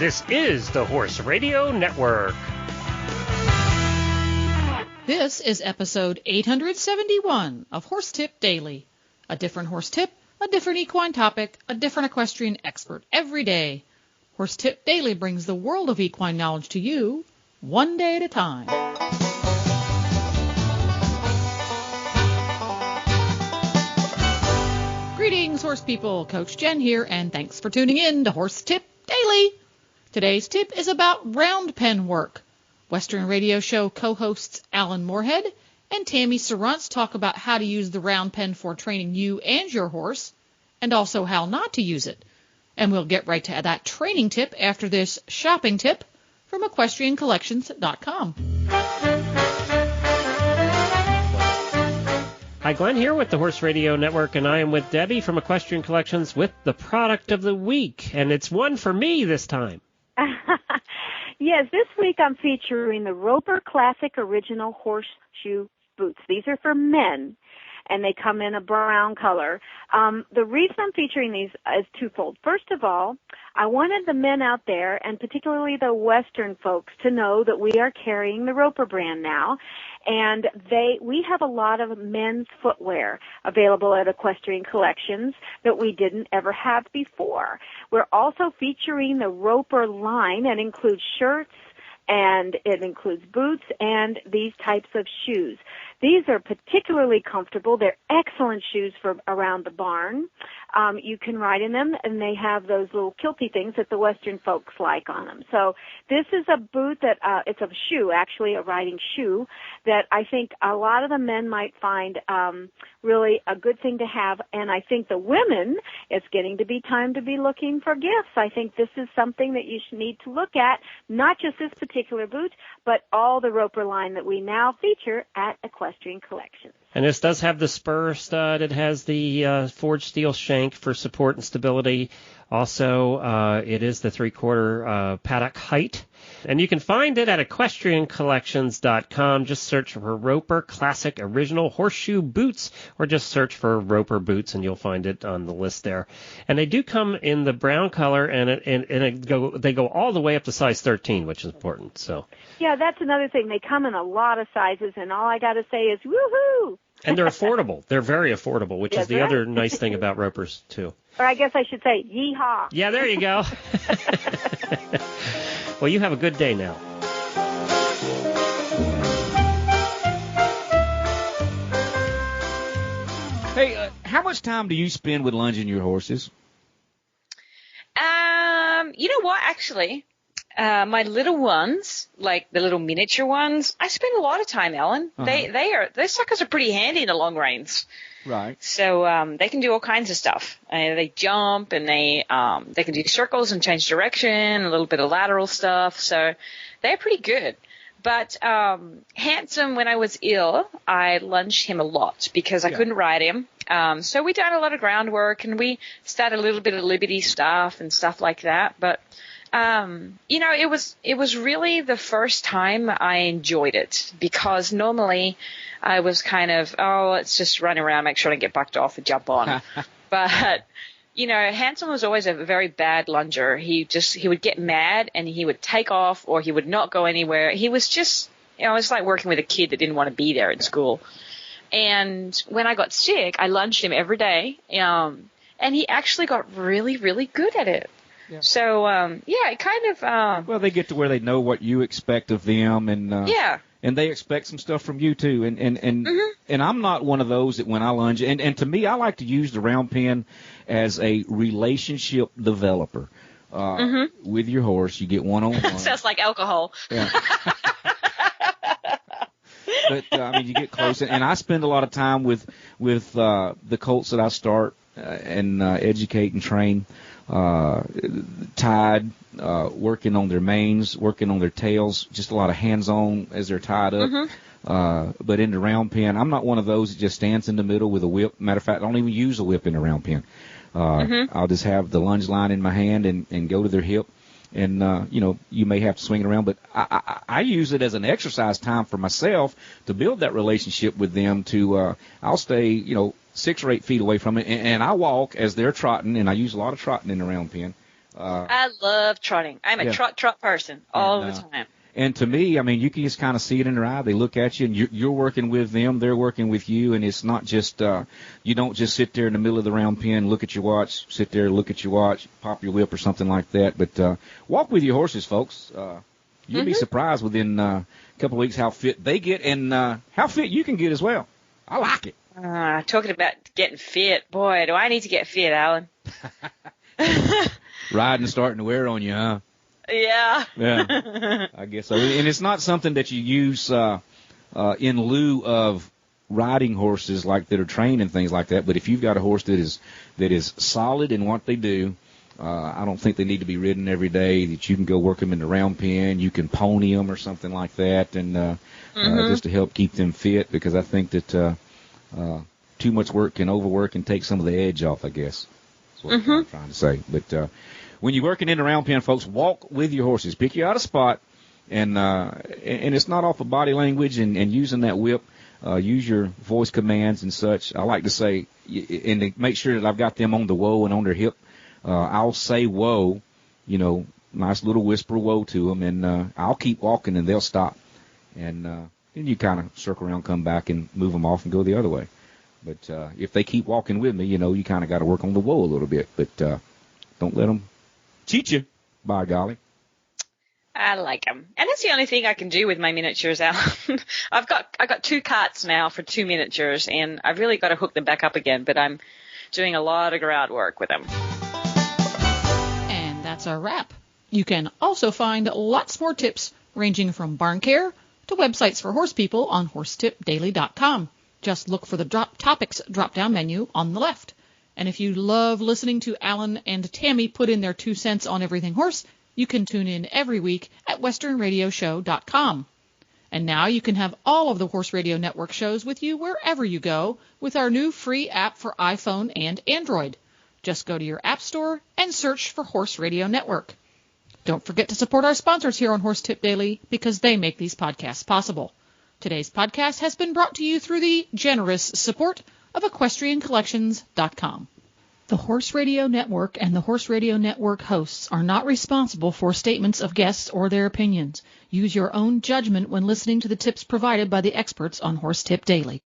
This is the Horse Radio Network. This is episode 871 of Horse Tip Daily. A different horse tip, a different equine topic, a different equestrian expert every day. Horse Tip Daily brings the world of equine knowledge to you, one day at a time. Greetings, horse people. Coach Jen here, and thanks for tuning in to Horse Tip Daily. Today's tip is about round pen work. Western Radio Show co-hosts Alan Moorhead and Tammy Sronce talk about how to use the round pen for training you and your horse, and also how not to use it. And we'll get right to that training tip after this shopping tip from EquestrianCollections.com. Hi, Glenn here with the Horse Radio Network, and I am with Debbie from Equestrian Collections with the product of the week, and it's one for me this time. Yes, this week I'm featuring the Roper Classic Original Horseshoe Boots. These are for men, and they come in a brown color. The reason I'm featuring these is twofold. First of all, I wanted the men out there, and particularly the Western folks, to know that we are carrying the Roper brand now. And we have a lot of men's footwear available at Equestrian Collections that we didn't ever have before. We're also featuring the Roper line that includes shirts, and it includes boots and these types of shoes. These are particularly comfortable. They're excellent shoes for around the barn. You can ride in them, and they have those little kilty things that the Western folks like on them. So this is a boot that, it's a shoe, actually, a riding shoe, that I think a lot of the men might find really a good thing to have. And I think the women, it's getting to be time to be looking for gifts. I think this is something that you should need to look at, not just this particular boot, but all the Roper line that we now feature at Equestrian Collections. And this does have the spur stud. It has the forged steel shank for support and stability. Also, it is the 3/4 paddock height. And you can find it at EquestrianCollections.com. Just search for Roper Classic Original Horseshoe Boots, or just search for Roper Boots, and you'll find it on the list there. And they do come in the brown color, and they go all the way up to size 13, which is important. So. Yeah, that's another thing. They come in a lot of sizes, and all I got to say is woohoo! And they're affordable. They're very affordable, which is the other nice thing about Ropers, too. Or I guess I should say yeehaw. Yeah, there you go. Well, you have a good day now. Hey, how much time do you spend with lunging your horses? You know what, actually, my little ones, like the little miniature ones, I spend a lot of time, Ellen. Uh-huh. Those suckers are pretty handy in the long reins. Right. So they can do all kinds of stuff. They jump, and they can do circles and change direction, a little bit of lateral stuff. So they're pretty good. But Handsome, when I was ill, I lunged him a lot because I couldn't ride him. So we done a lot of groundwork, and we started a little bit of Liberty stuff and stuff like that. But it was really the first time I enjoyed it, because normally I was kind of, let's just run around, make sure I don't get bucked off and jump on. But, Hanson was always a very bad lunger. He would get mad, and he would take off, or he would not go anywhere. He was just, it's like working with a kid that didn't want to be there in school. And when I got sick, I lunged him every day, and he actually got really, really good at it. Yeah. So, it kind of... well, they get to where they know what you expect of them, and and they expect some stuff from you, too. And I'm not one of those that when I lunge... And to me, I like to use the round pen as a relationship developer. With your horse, you get one-on-one. Sounds like alcohol. Yeah. But, you get close. And I spend a lot of time with the colts that I start and educate and train. Tied, working on their manes, working on their tails, just a lot of hands-on as they're tied up. But in the round pen, I'm not one of those that just stands in the middle with a whip. Matter of fact, I don't even use a whip in the round pen. I'll just have the lunge line in my hand and go to their hip. And, you may have to swing it around, but I use it as an exercise time for myself to build that relationship with them I'll stay, 6 or 8 feet away from it, and I walk as they're trotting, and I use a lot of trotting in the round pen. I love trotting. I'm a trot person all the time. And to me, I mean, you can just kind of see it in their eye. They look at you, and you're working with them. They're working with you, and it's not just you don't just sit there in the middle of the round pen, look at your watch, sit there, look at your watch, pop your whip or something like that. But walk with your horses, folks. You'll be surprised within a couple of weeks how fit they get and how fit you can get as well. I like it. Talking about getting fit, boy, do I need to get fit, Alan. Riding starting to wear on you, huh? Yeah. Yeah, I guess so. And it's not something that you use in lieu of riding horses like that are trained and things like that. But if you've got a horse that is solid in what they do, I don't think they need to be ridden every day. That you can go work them in the round pen, you can pony them or something like that, and just to help keep them fit. Because I think that too much work can overwork and take some of the edge off, I guess. That's what I'm trying to say. But when you're working in the round pen, folks, walk with your horses. Pick you out a spot, and it's not off of body language and using that whip. Use your voice commands and such. I like to say, and to make sure that I've got them on the whoa and on their hip, I'll say whoa, nice little whisper whoa to them, and I'll keep walking and they'll stop. And then you kind of circle around, come back, and move them off and go the other way. But if they keep walking with me, you kind of got to work on the whoa a little bit. But don't let them cheat you, by golly. I like them. And that's the only thing I can do with my miniatures, Alan. I've got 2 carts now for 2 miniatures, and I've really got to hook them back up again, but I'm doing a lot of ground work with them. And that's our wrap. You can also find lots more tips ranging from barn care to websites for horse people on horsetipdaily.com. Just look for the topics drop-down menu on the left. And if you love listening to Alan and Tammy put in their 2 cents on everything horse, you can tune in every week at westernradioshow.com. And now you can have all of the Horse Radio Network shows with you wherever you go with our new free app for iPhone and Android. Just go to your app store and search for Horse Radio Network. Don't forget to support our sponsors here on Horse Tip Daily because they make these podcasts possible. Today's podcast has been brought to you through the generous support of EquestrianCollections.com. The Horse Radio Network and the Horse Radio Network hosts are not responsible for statements of guests or their opinions. Use your own judgment when listening to the tips provided by the experts on Horse Tip Daily.